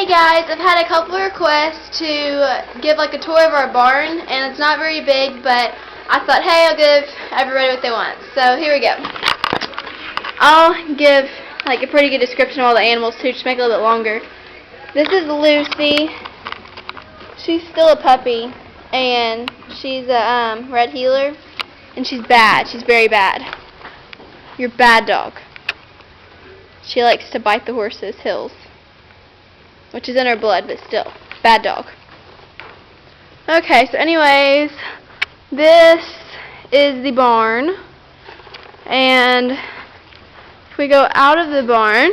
Hey guys, I've had a couple of requests to give like a tour of our barn, and it's not very big, but I thought, hey, I'll give everybody what they want. So here we go. I'll give like a pretty good description of all the animals too, just make it a little bit longer. This is Lucy. She's still a puppy, and she's a red heeler, and she's bad. She's very bad. You're a bad dog. She likes to bite the horse's heels, which is in her blood, but still, bad dog. Okay, so anyways, this is the barn, and if we go out of the barn,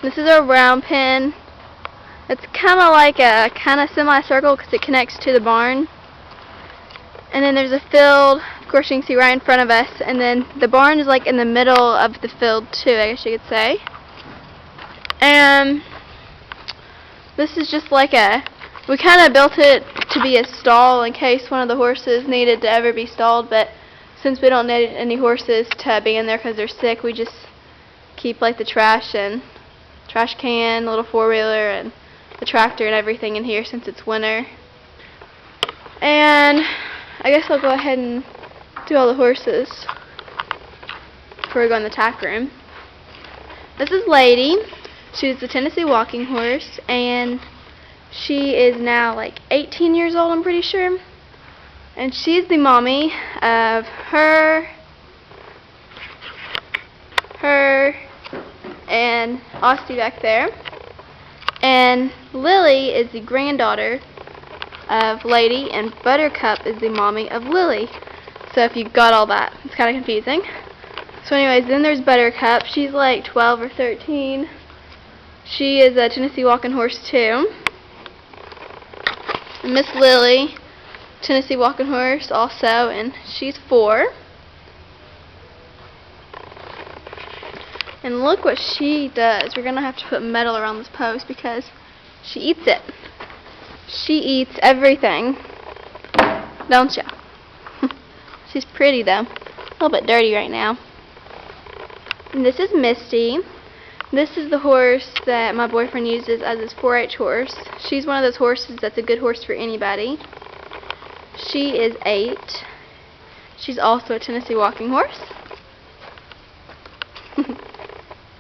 this is our brown pen. It's kind of like a semicircle because it connects to the barn. And then there's a field, of course you can see right in front of us, and then the barn is like in the middle of the field too, I guess you could say. And this is just like we kind of built it to be a stall in case one of the horses needed to ever be stalled, but since we don't need any horses to be in there because they're sick, we just keep like the trash can, little four-wheeler, and the tractor and everything in here since it's winter. And I guess I'll go ahead and do all the horses before we go in the tack room. This is Lady. She's the Tennessee walking horse, and she is now like 18 years old, I'm pretty sure. And she's the mommy of her, and Austin back there. And Lily is the granddaughter of Lady, and Buttercup is the mommy of Lily. So if you got all that, it's kind of confusing. So anyways, then there's Buttercup. She's like 12 or 13. She is a Tennessee walking horse too. And Miss Lily, Tennessee walking horse also, and she's 4. And look what she does. We're gonna have to put metal around this post because she eats it. She eats everything, don't ya? She's pretty though. A little bit dirty right now. And this is Misty. This is the horse that my boyfriend uses as his 4-H horse. She's one of those horses that's a good horse for anybody. She is 8. She's also a Tennessee walking horse.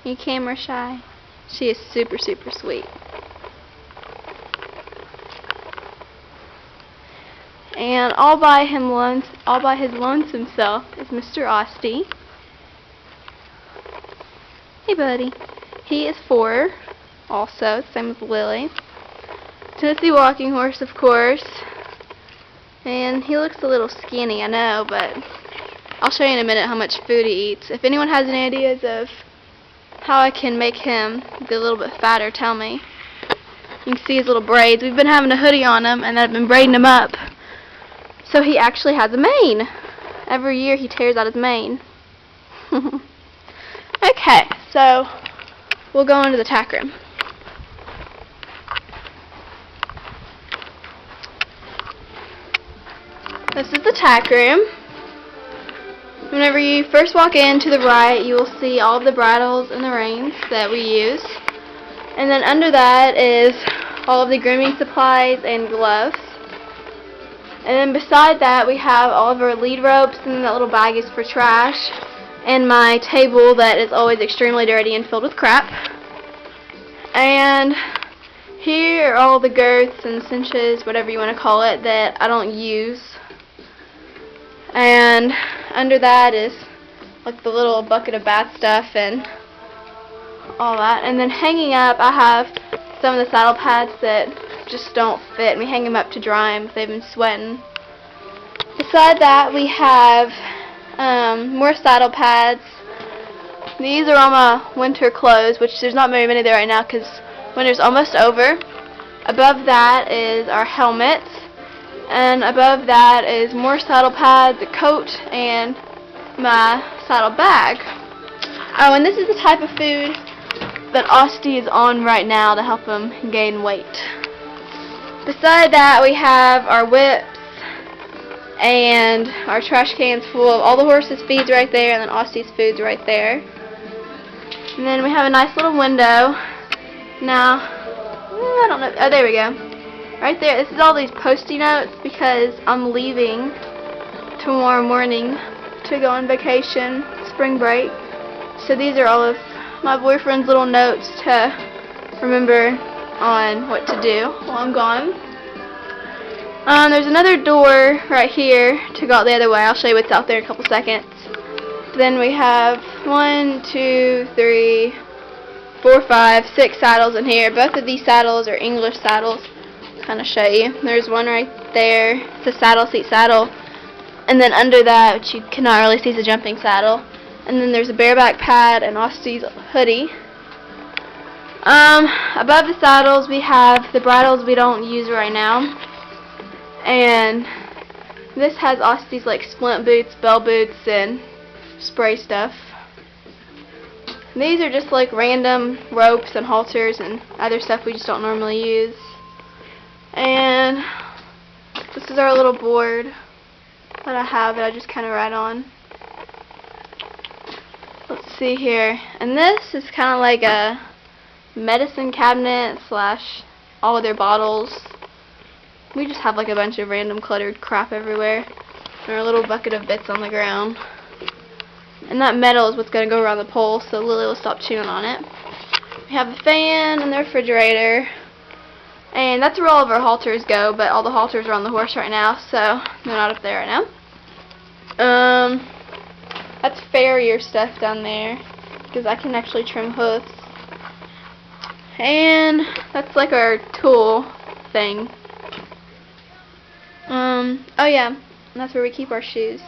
You camera shy. She is super, super sweet. And all by his lonesome self is Mr. Austin. Hey buddy. He is 4 also, same as Lily. Tennessee walking horse, of course. And he looks a little skinny, I know, but I'll show you in a minute how much food he eats. If anyone has any ideas of how I can make him be a little bit fatter, tell me. You can see his little braids. We've been having a hoodie on him, and I've been braiding him up. So he actually has a mane. Every year he tears out his mane. Okay, so we'll go into the tack room. This is the tack room. Whenever you first walk in to the right, you will see all of the bridles and the reins that we use. And then under that is all of the grooming supplies and gloves. And then beside that we have all of our lead ropes, and then that little bag is for trash, and my table that is always extremely dirty and filled with crap. And here are all the girths and cinches, whatever you want to call it, that I don't use. And under that is like the little bucket of bad stuff and all that. And then hanging up I have some of the saddle pads that just don't fit, and we hang them up to dry them if they've been sweating. Beside that we have more saddle pads. These are all my winter clothes, which there's not very many there right now because winter's almost over. Above that is our helmets, and above that is more saddle pads, a coat, and my saddle bag. Oh, and this is the type of food that Austin is on right now to help him gain weight. Beside that we have our whips, And our trash can's full of all the horses' feeds right there, and then Aussie's food's right there. And then we have a nice little window. Now, I don't know. Oh, there we go. Right there. This is all these Post-it notes because I'm leaving tomorrow morning to go on vacation, spring break. So these are all of my boyfriend's little notes to remember on what to do while I'm gone. There's another door right here to go out the other way. I'll show you what's out there in a couple seconds. Then we have 1, 2, 3, 4, 5, 6 saddles in here. Both of these saddles are English saddles. Kind of show you. There's one right there. It's a saddle seat saddle. And then under that, which you cannot really see, is a jumping saddle. And then there's a bareback pad and Aussie's hoodie. Above the saddles we have the bridles we don't use right now. And this has Aussie's like splint boots, bell boots, and spray stuff. And these are just like random ropes and halters and other stuff we just don't normally use. And this is our little board that I have that I just kind of ride on. Let's see here. And this is kind of like a medicine cabinet slash all of their bottles. We just have like a bunch of random cluttered crap everywhere. And our little bucket of bits on the ground. And that metal is what's going to go around the pole, so Lily will stop chewing on it. We have the fan and the refrigerator. And that's where all of our halters go, but all the halters are on the horse right now, so they're not up there right now. That's farrier stuff down there, because I can actually trim hoofs. And that's like our tool thing. Oh yeah, and that's where we keep our shoes.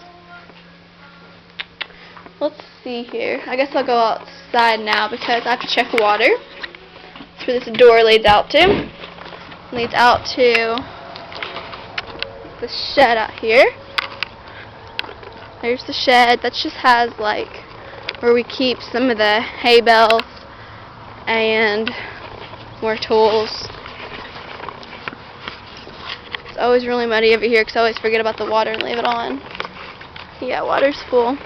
Let's see here. I guess I'll go outside now because I have to check water. That's where this door leads out to. Leads out to the shed out here. There's the shed. That just has like where we keep some of the hay bales and more tools. It's always really muddy over here because I always forget about the water and leave it on. Yeah, water's full.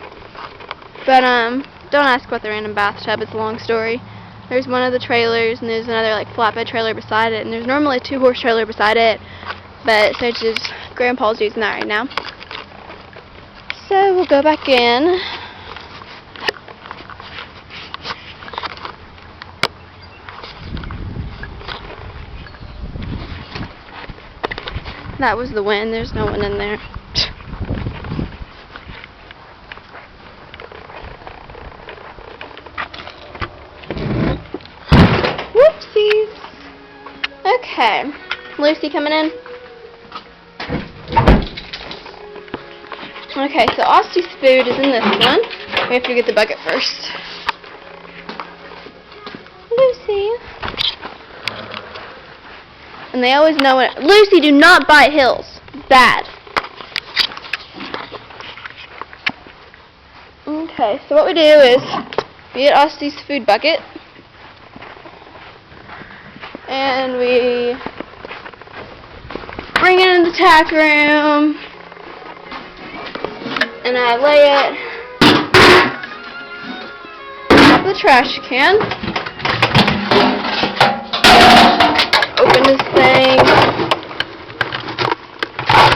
But don't ask about the random bathtub. It's a long story. There's one of the trailers, and there's another like flatbed trailer beside it, and there's normally a 2-horse trailer beside it, but since Grandpa's using that right now. So we'll go back in. That was the wind. There's no one in there. Whoopsies. Okay. Lucy coming in? Okay, so Aussie's food is in this one. We have to get the bucket first. Lucy. And they always know it. Lucy, do not bite Hills. Bad. Okay, so what we do is we get Aussie's food bucket. And we bring it in the tack room. And I lay it on the trash can. Open this thing.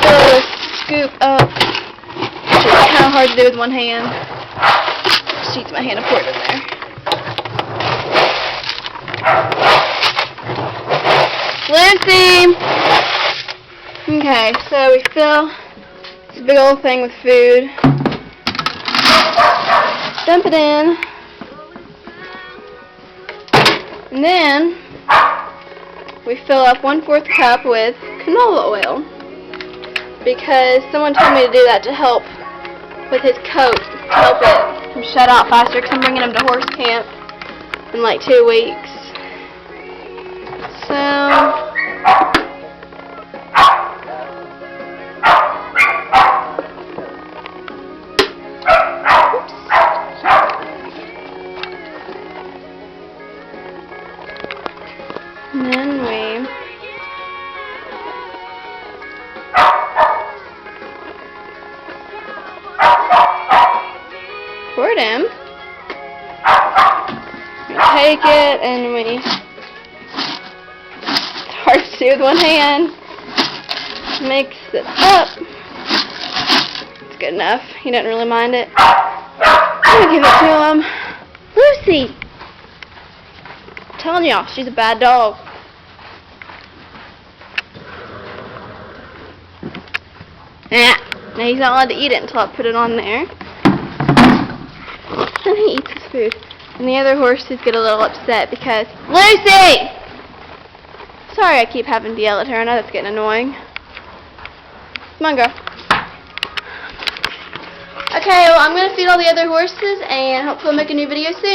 Fill this scoop up. Which is kind of hard to do with one hand. Just use my hand to pour it in there. Lucy! Okay, so we fill this big old thing with food. Dump it in. And then we fill up 1/4 cup with canola oil. Because someone told me to do that to help with his coat. To help it from shed out faster, because I'm bringing him to horse camp in like 2 weeks. So and then we take it and we... It's hard to do with one hand. Mix it up. It's good enough. He doesn't really mind it. I'm gonna give it to him. Lucy! I'm telling y'all, she's a bad dog. Yeah. Now he's not allowed to eat it until I put it on there. And he eats his food. And the other horses get a little upset because... Lucy! Sorry I keep having to yell at her. I know that's getting annoying. Come on, girl. Okay, well, I'm going to feed all the other horses and hopefully I'll make a new video soon.